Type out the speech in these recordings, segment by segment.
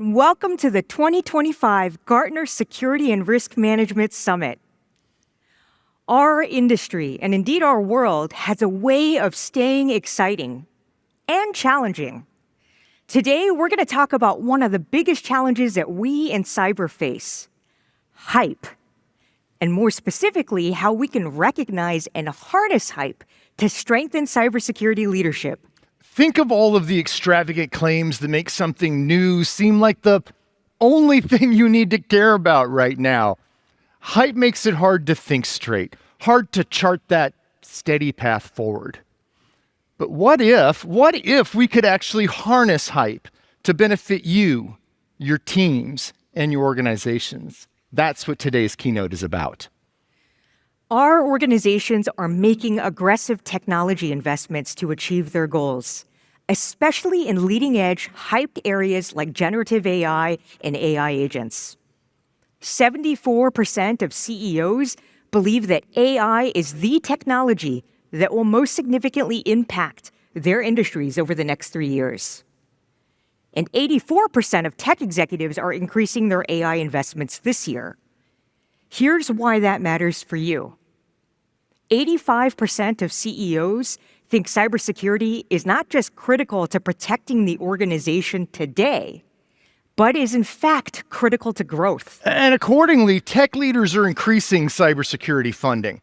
Welcome to the 2025 Gartner Security and Risk Management Summit. Our industry, and indeed our world, has a way of staying exciting and challenging. Today, we're going to talk about one of the biggest challenges that we in cyber face, hype, and more specifically, how we can recognize and harness hype to strengthen cybersecurity leadership. Think of all of the extravagant claims that make something new seem like the only thing you need to care about right now. Hype makes it hard to think straight, hard to chart that steady path forward. But what if we could actually harness hype to benefit you, your teams, and your organizations? That's what today's keynote is about. Our organizations are making aggressive technology investments to achieve their goals, especially in leading-edge, hyped areas like generative AI and AI agents. 74% of CEOs believe that AI is the technology that will most significantly impact their industries over the next 3 years. And 84% of tech executives are increasing their AI investments this year. Here's why that matters for you. 85% of CEOs think cybersecurity is not just critical to protecting the organization today, but is in fact critical to growth. And accordingly, tech leaders are increasing cybersecurity funding,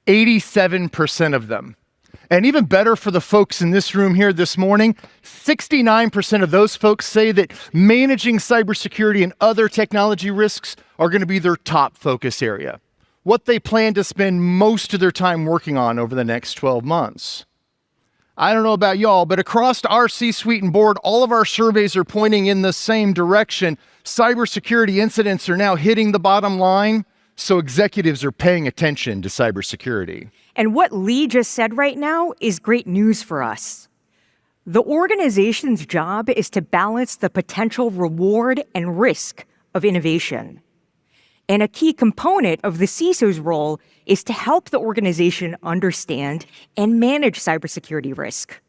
87% of them. And even better for the folks in this room here this morning, 69% of those folks say that managing cybersecurity and other technology risks are going to be their top focus area, what they plan to spend most of their time working on over the next 12 months. I don't know about y'all, but across our C-suite and board, all of our surveys are pointing in the same direction. Cybersecurity incidents are now hitting the bottom line, so executives are paying attention to cybersecurity. And what Leigh just said right now is great news for us. The organization's job is to balance the potential reward and risk of innovation. And a key component of the CISO's role is to help the organization understand and manage cybersecurity risk.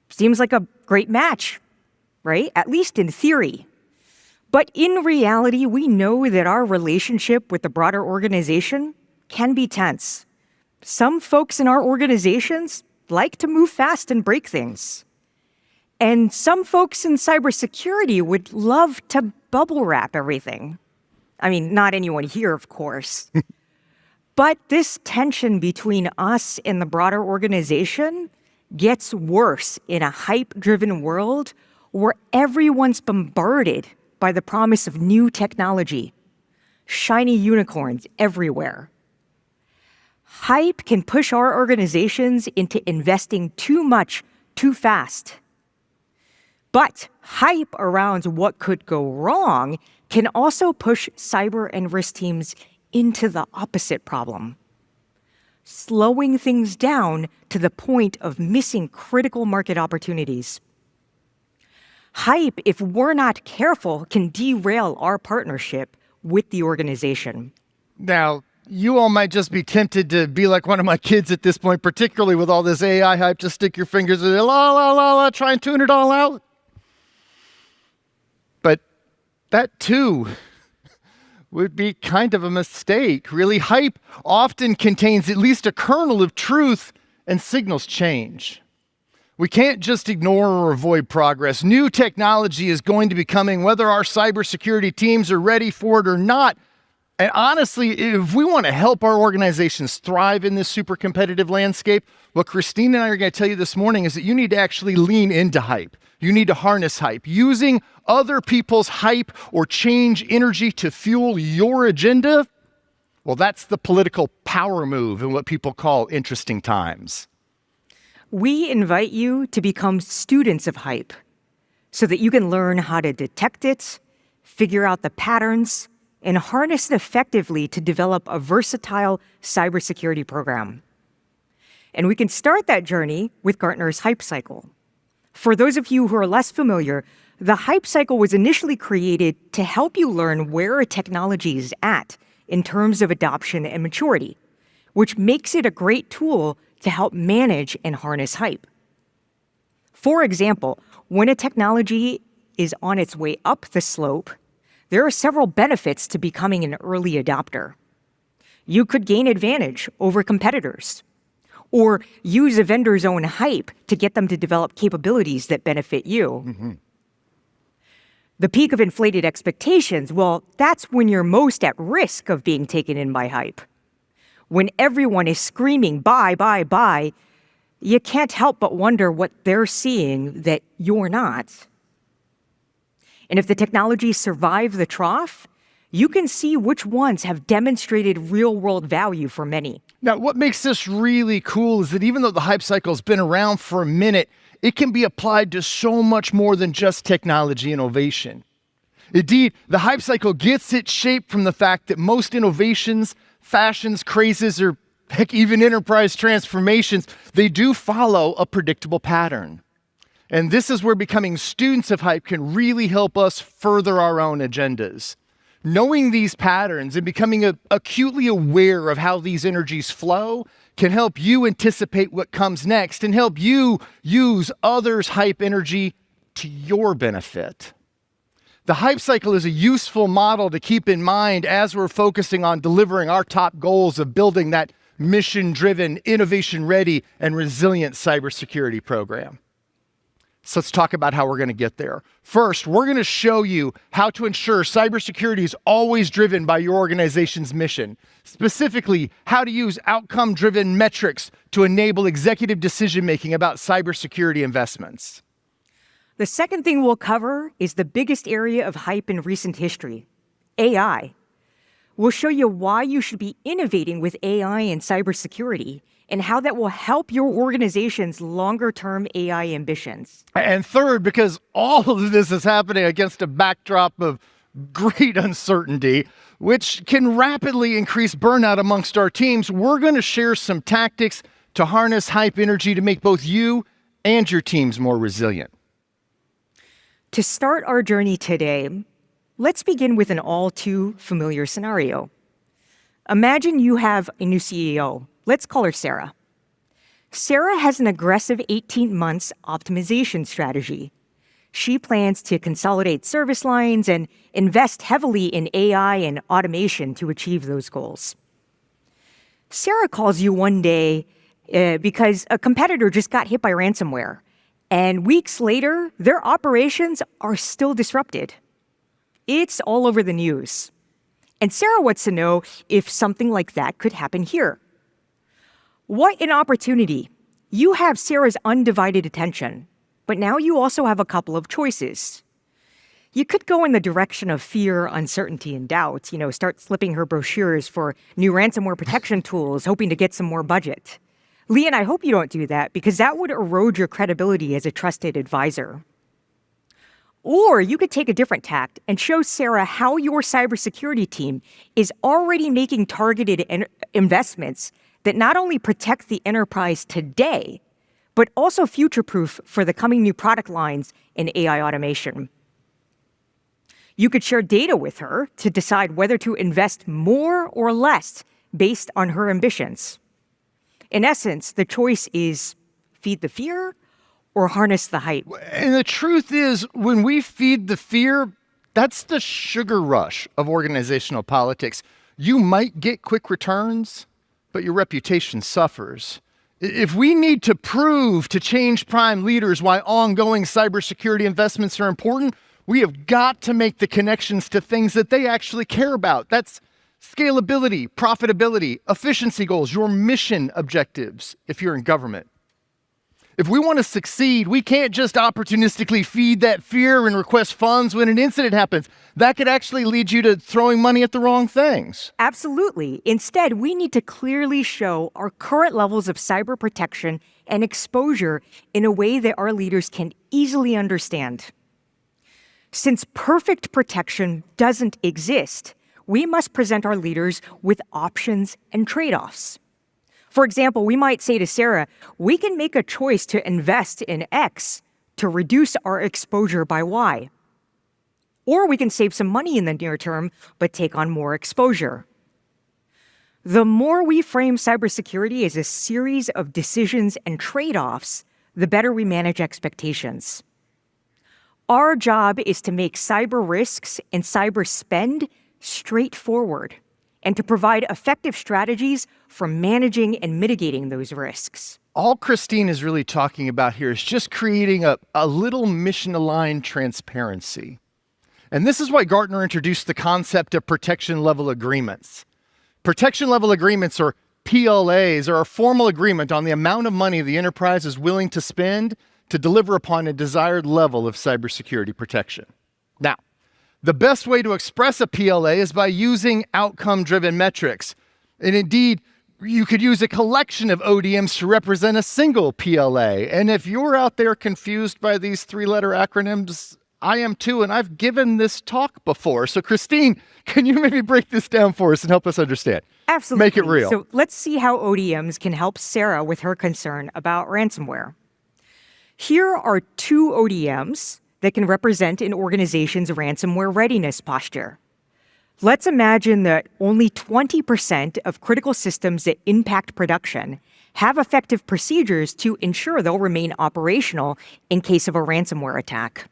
Seems like a great match, right? At least in theory. But in reality, we know that our relationship with the broader organization can be tense. Some folks in our organizations like to move fast and break things. And some folks in cybersecurity would love to bubble wrap everything. I mean, not anyone here, of course. But this tension between us and the broader organization gets worse in a hype-driven world where everyone's bombarded by the promise of new technology, shiny unicorns everywhere. Hype can push our organizations into investing too much, too fast. But hype around what could go wrong can also push cyber and risk teams into the opposite problem, slowing things down to the point of missing critical market opportunities. Hype, if we're not careful, can derail our partnership with the organization. Now, you all might just be tempted to be like one of my kids at this point, particularly with all this AI hype. Just stick your fingers in it, la, la, la, la, try and tune it all out. But that too would be kind of a mistake. Really, hype often contains at least a kernel of truth, and signals change. We can't just ignore or avoid progress. New technology is going to be coming, whether our cybersecurity teams are ready for it or not. And honestly, if we want to help our organizations thrive in this super competitive landscape, what Christine and I are going to tell you this morning is that you need to actually lean into hype. You need to harness hype. Using other people's hype or change energy to fuel your agenda, well, that's the political power move in what people call interesting times. We invite you to become students of hype so that you can learn how to detect it, figure out the patterns, and harness it effectively to develop a versatile cybersecurity program. And we can start that journey with Gartner's Hype Cycle. For those of you who are less familiar, the Hype Cycle was initially created to help you learn where a technology is at in terms of adoption and maturity, which makes it a great tool to help manage and harness hype. For example, when a technology is on its way up the slope, there are several benefits to becoming an early adopter. You could gain advantage over competitors, or use a vendor's own hype to get them to develop capabilities that benefit you. The peak of inflated expectations, well, that's when you're most at risk of being taken in by hype. When everyone is screaming, buy, buy, buy, you can't help but wonder what they're seeing that you're not. And if the technologies survive the trough, you can see which ones have demonstrated real-world value for many. Now, what makes this really cool is that even though the hype cycle's been around for a minute, it can be applied to so much more than just technology innovation. Indeed, the hype cycle gets its shape from the fact that most innovations, fashions, crazes, or heck, even enterprise transformations, they do follow a predictable pattern. And this is where becoming students of hype can really help us further our own agendas. Knowing these patterns and becoming acutely aware of how these energies flow can help you anticipate what comes next and help you use others' hype energy to your benefit. The hype cycle is a useful model to keep in mind as we're focusing on delivering our top goals of building that mission-driven, innovation-ready, and resilient cybersecurity program. So let's talk about how we're going to get there. First, we're going to show you how to ensure cybersecurity is always driven by your organization's mission. Specifically, how to use outcome-driven metrics to enable executive decision-making about cybersecurity investments. The second thing we'll cover is the biggest area of hype in recent history, AI. We'll show you why you should be innovating with AI and cybersecurity, and how that will help your organization's longer-term AI ambitions. And third, because all of this is happening against a backdrop of great uncertainty, which can rapidly increase burnout amongst our teams, we're going to share some tactics to harness hype energy to make both you and your teams more resilient. To start our journey today, let's begin with an all-too-familiar scenario. Imagine you have a new CEO. Let's call her Sarah. Sarah has an aggressive 18 months optimization strategy. She plans to consolidate service lines and invest heavily in AI and automation to achieve those goals. Sarah calls you one day because a competitor just got hit by ransomware, and weeks later, their operations are still disrupted. It's all over the news. And Sarah wants to know if something like that could happen here. What an opportunity. You have Sarah's undivided attention, but now you also have a couple of choices. You could go in the direction of fear, uncertainty, and doubt, start slipping her brochures for new ransomware protection tools, hoping to get some more budget. Leigh, and I hope you don't do that, because that would erode your credibility as a trusted advisor. Or you could take a different tact and show Sarah how your cybersecurity team is already making targeted investments that not only protect the enterprise today, but also future-proof for the coming new product lines in AI automation. You could share data with her to decide whether to invest more or less based on her ambitions. In essence, the choice is feed the fear or harness the hype. And the truth is, when we feed the fear, that's the sugar rush of organizational politics. You might get quick returns, but your reputation suffers. If we need to prove to change prime leaders why ongoing cybersecurity investments are important, we have got to make the connections to things that they actually care about. That's scalability, profitability, efficiency goals, your mission objectives if you're in government. If we want to succeed, we can't just opportunistically feed that fear and request funds when an incident happens. That could actually lead you to throwing money at the wrong things. Absolutely. Instead, we need to clearly show our current levels of cyber protection and exposure in a way that our leaders can easily understand. Since perfect protection doesn't exist, we must present our leaders with options and trade-offs. For example, we might say to Sarah, we can make a choice to invest in X to reduce our exposure by Y. Or we can save some money in the near term, but take on more exposure. The more we frame cybersecurity as a series of decisions and trade-offs, the better we manage expectations. Our job is to make cyber risks and cyber spend straightforward and to provide effective strategies for managing and mitigating those risks. All Christine is really talking about here is just creating a little mission-aligned transparency. And this is why Gartner introduced the concept of protection level agreements. Protection level agreements, or PLAs, are a formal agreement on the amount of money the enterprise is willing to spend to deliver upon a desired level of cybersecurity protection. Now, the best way to express a PLA is by using outcome-driven metrics. And indeed, you could use a collection of ODMs to represent a single PLA. And if you're out there confused by these three-letter acronyms, I am too, and I've given this talk before. So Christine, can you maybe break this down for us and help us understand? Absolutely. Make it real. So let's see how ODMs can help Sarah with her concern about ransomware. Here are two ODMs that can represent an organization's ransomware readiness posture. Let's imagine that only 20% of critical systems that impact production have effective procedures to ensure they'll remain operational in case of a ransomware attack.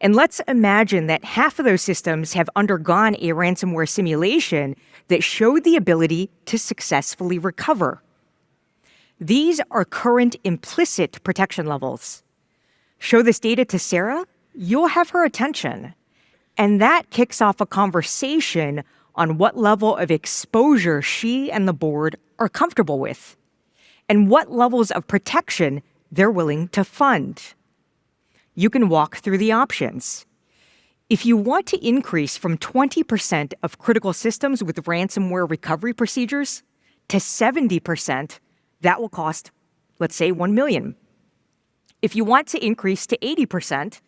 And let's imagine that half of those systems have undergone a ransomware simulation that showed the ability to successfully recover. These are current implicit protection levels. Show this data to Sarah, you'll have her attention. And that kicks off a conversation on what level of exposure she and the board are comfortable with, and what levels of protection they're willing to fund. You can walk through the options. If you want to increase from 20% of critical systems with ransomware recovery procedures to 70%, that will cost, let's say, $1 million. If you want to increase to 80%,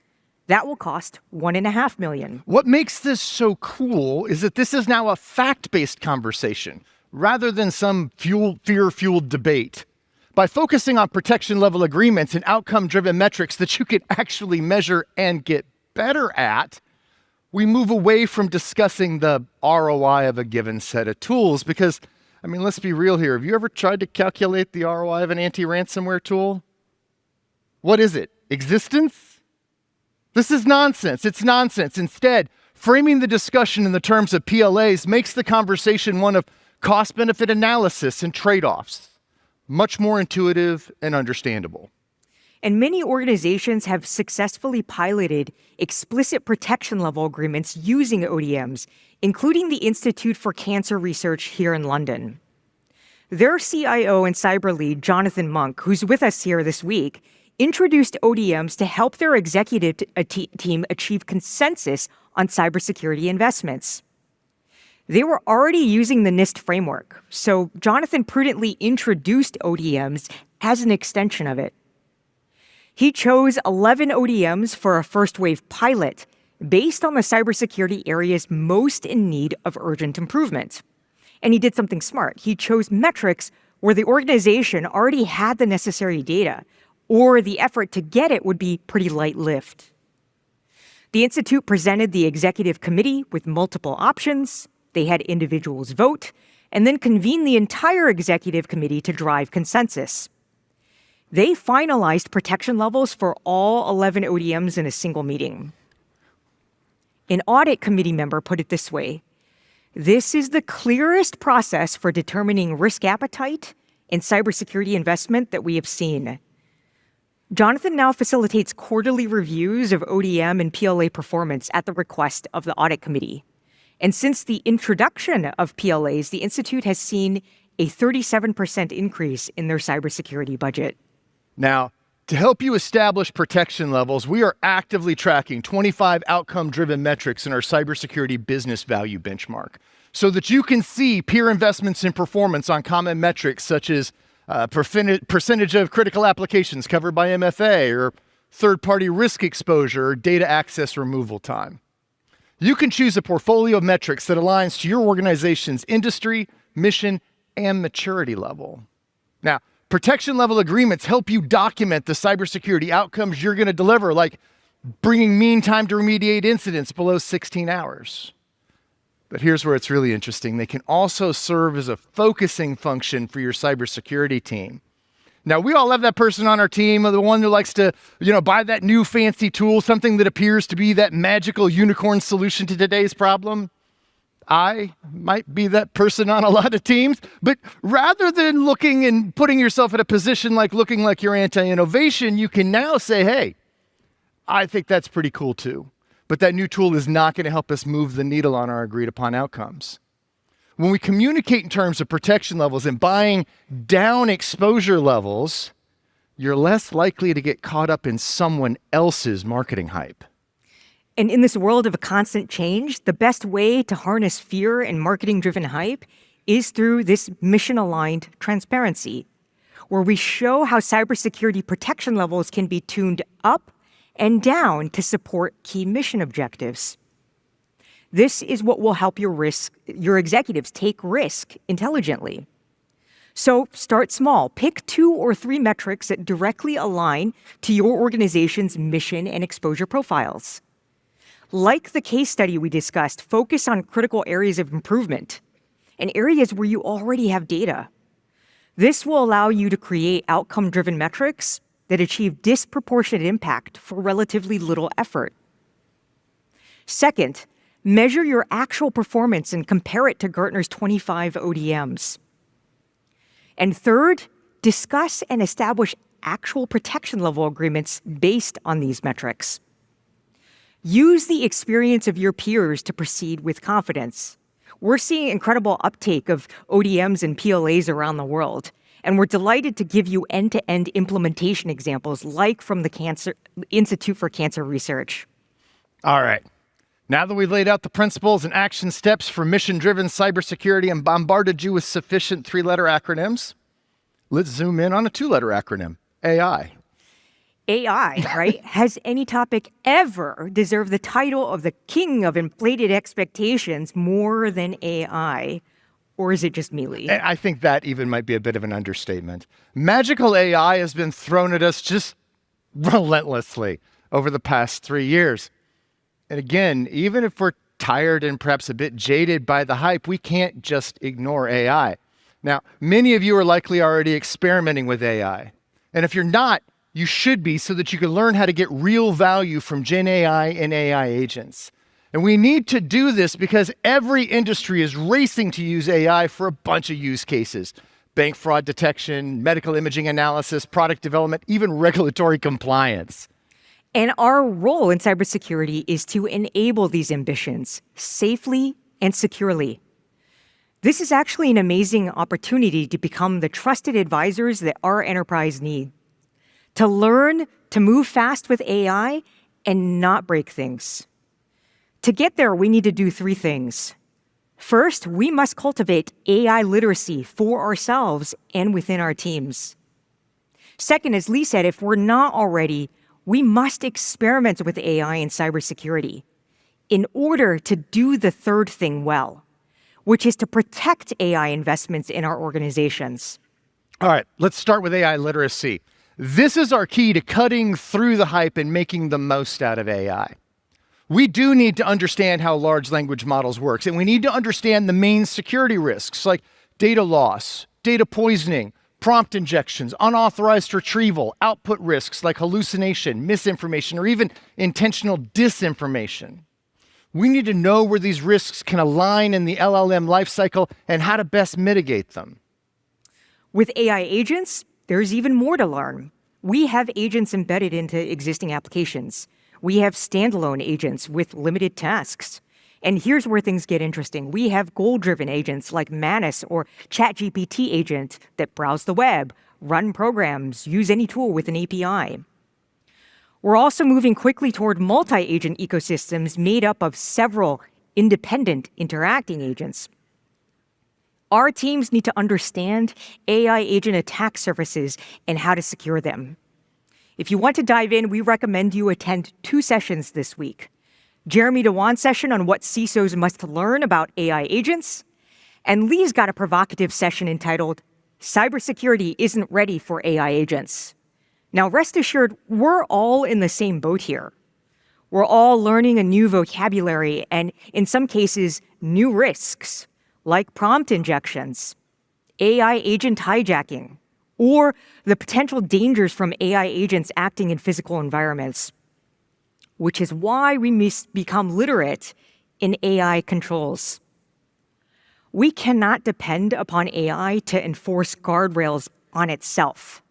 that will cost $1.5 million. What makes this so cool is that this is now a fact-based conversation rather than some fear-fueled debate. By focusing on protection level agreements and outcome-driven metrics that you can actually measure and get better at, we move away from discussing the ROI of a given set of tools because, I mean, let's be real here. Have you ever tried to calculate the ROI of an anti-ransomware tool? What is it? Existence? This is nonsense. It's nonsense. Instead, framing the discussion in the terms of PLAs makes the conversation one of cost-benefit analysis and trade-offs. Much more intuitive and understandable. And many organizations have successfully piloted explicit protection level agreements using ODMs, including the Institute for Cancer Research here in London. Their CIO and cyber lead, Jonathan Monk, who's with us here this week, introduced ODMs to help their executive team achieve consensus on cybersecurity investments. They were already using the NIST framework, so Jonathan prudently introduced ODMs as an extension of it. He chose 11 ODMs for a first wave pilot based on the cybersecurity areas most in need of urgent improvement. And he did something smart. He chose metrics where the organization already had the necessary data, or the effort to get it would be pretty light lift. The Institute presented the executive committee with multiple options. They had individuals vote, and then convened the entire executive committee to drive consensus. They finalized protection levels for all 11 ODMs in a single meeting. An audit committee member put it this way: this is the clearest process for determining risk appetite in cybersecurity investment that we have seen. Jonathan now facilitates quarterly reviews of ODM and PLA performance at the request of the audit committee. And since the introduction of PLAs, the Institute has seen a 37% increase in their cybersecurity budget. Now, to help you establish protection levels, we are actively tracking 25 outcome-driven metrics in our cybersecurity business value benchmark so that you can see peer investments in performance on common metrics such as percentage of critical applications covered by MFA, or third-party risk exposure, or data access removal time. You can choose a portfolio of metrics that aligns to your organization's industry, mission, and maturity level. Now, protection level agreements help you document the cybersecurity outcomes you're going to deliver, like bringing mean time to remediate incidents below 16 hours. But here's where it's really interesting. They can also serve as a focusing function for your cybersecurity team. Now, we all have that person on our team, the one who likes to, buy that new fancy tool, something that appears to be that magical unicorn solution to today's problem. I might be that person on a lot of teams, but rather than looking and putting yourself in a position like looking like you're anti-innovation, you can now say, hey, I think that's pretty cool too. But that new tool is not going to help us move the needle on our agreed upon outcomes. When we communicate in terms of protection levels and buying down exposure levels, you're less likely to get caught up in someone else's marketing hype. And in this world of constant change, the best way to harness fear and marketing-driven hype is through this mission-aligned transparency, where we show how cybersecurity protection levels can be tuned up and down to support key mission objectives. This is what will help your executives take risk intelligently. So start small. Pick 2 or 3 metrics that directly align to your organization's mission and exposure profiles. Like the case study we discussed, focus on critical areas of improvement and areas where you already have data. This will allow you to create outcome-driven metrics that achieve disproportionate impact for relatively little effort. Second, measure your actual performance and compare it to Gartner's 25 ODMs. And third, discuss and establish actual protection level agreements based on these metrics. Use the experience of your peers to proceed with confidence. We're seeing incredible uptake of ODMs and PLAs around the world, and we're delighted to give you end-to-end implementation examples like from the Institute for Cancer Research. All right. Now that we've laid out the principles and action steps for mission-driven cybersecurity and bombarded you with sufficient 3-letter acronyms, let's zoom in on a 2-letter acronym, AI. AI, right? Has any topic ever deserved the title of the king of inflated expectations more than AI? Or is it just me, Leigh? I think that even might be a bit of an understatement. Magical AI has been thrown at us just relentlessly over the past 3 years. And again, even if we're tired and perhaps a bit jaded by the hype, we can't just ignore AI. Now, many of you are likely already experimenting with AI. And if you're not, you should be, so that you can learn how to get real value from Gen AI and AI agents. And we need to do this because every industry is racing to use AI for a bunch of use cases. Bank fraud detection, medical imaging analysis, product development, even regulatory compliance. And our role in cybersecurity is to enable these ambitions safely and securely. This is actually an amazing opportunity to become the trusted advisors that our enterprise need. To learn to move fast with AI and not break things. To get there, we need to do 3 things. First, we must cultivate AI literacy for ourselves and within our teams. Second, as Leigh said, if we're not already, we must experiment with AI in cybersecurity in order to do the third thing well, which is to protect AI investments in our organizations. All right, let's start with AI literacy. This is our key to cutting through the hype and making the most out of AI. We do need to understand how large language models work, and we need to understand the main security risks like data loss, data poisoning, prompt injections, unauthorized retrieval, output risks like hallucination, misinformation, or even intentional disinformation. We need to know where these risks can align in the LLM lifecycle and how to best mitigate them. With AI agents, there's even more to learn. We have agents embedded into existing applications. We have standalone agents with limited tasks. And here's where things get interesting. We have goal-driven agents like Manus or ChatGPT agent that browse the web, run programs, use any tool with an API. We're also moving quickly toward multi-agent ecosystems made up of several independent interacting agents. Our teams need to understand AI agent attack surfaces and how to secure them. If you want to dive in, we recommend you attend 2 sessions this week. Jeremy DeWan's session on what CISOs must learn about AI agents, and Leigh's got a provocative session entitled, Cybersecurity Isn't Ready for AI Agents. Now, rest assured, we're all in the same boat here. We're all learning a new vocabulary and, in some cases, new risks, like prompt injections, AI agent hijacking, or the potential dangers from AI agents acting in physical environments, which is why we must become literate in AI controls. We cannot depend upon AI to enforce guardrails on itself.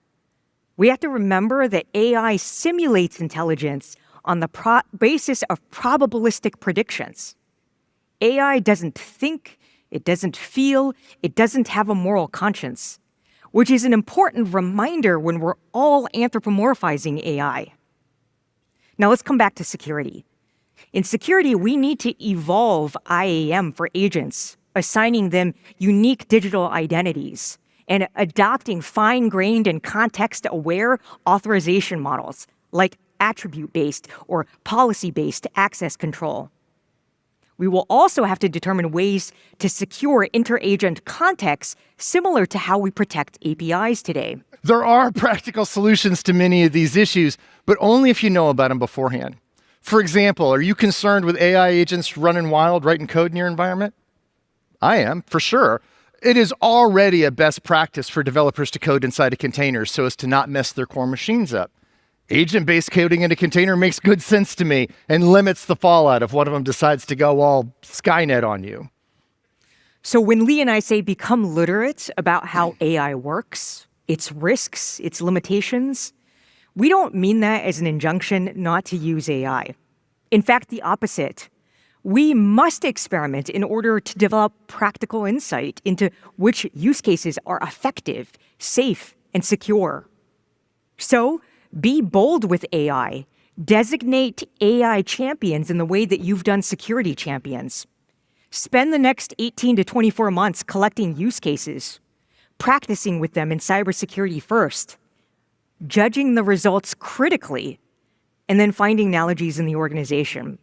We have to remember that AI simulates intelligence on the basis of probabilistic predictions. AI doesn't think, it doesn't feel, it doesn't have a moral conscience, which is an important reminder when we're all anthropomorphizing AI. Now let's come back to security. In security, we need to evolve IAM for agents, assigning them unique digital identities and adopting fine-grained and context-aware authorization models like attribute-based or policy-based access control. We will also have to determine ways to secure inter-agent contexts similar to how we protect APIs today. There are practical solutions to many of these issues, but only if you know about them beforehand. For example, are you concerned with AI agents running wild writing code in your environment? I am, for sure. It is already a best practice for developers to code inside a container so as to not mess their core machines up. Agent-based coding in a container makes good sense to me and limits the fallout if one of them decides to go all Skynet on you. So when Leigh and I say become literate about how AI works, its risks, its limitations, we don't mean that as an injunction not to use AI. In fact, the opposite. We must experiment in order to develop practical insight into which use cases are effective, safe, and secure. So be bold with AI. Designate AI champions in the way that you've done security champions. Spend the next 18 to 24 months collecting use cases, practicing with them in cybersecurity first, judging the results critically, and then finding analogies in the organization.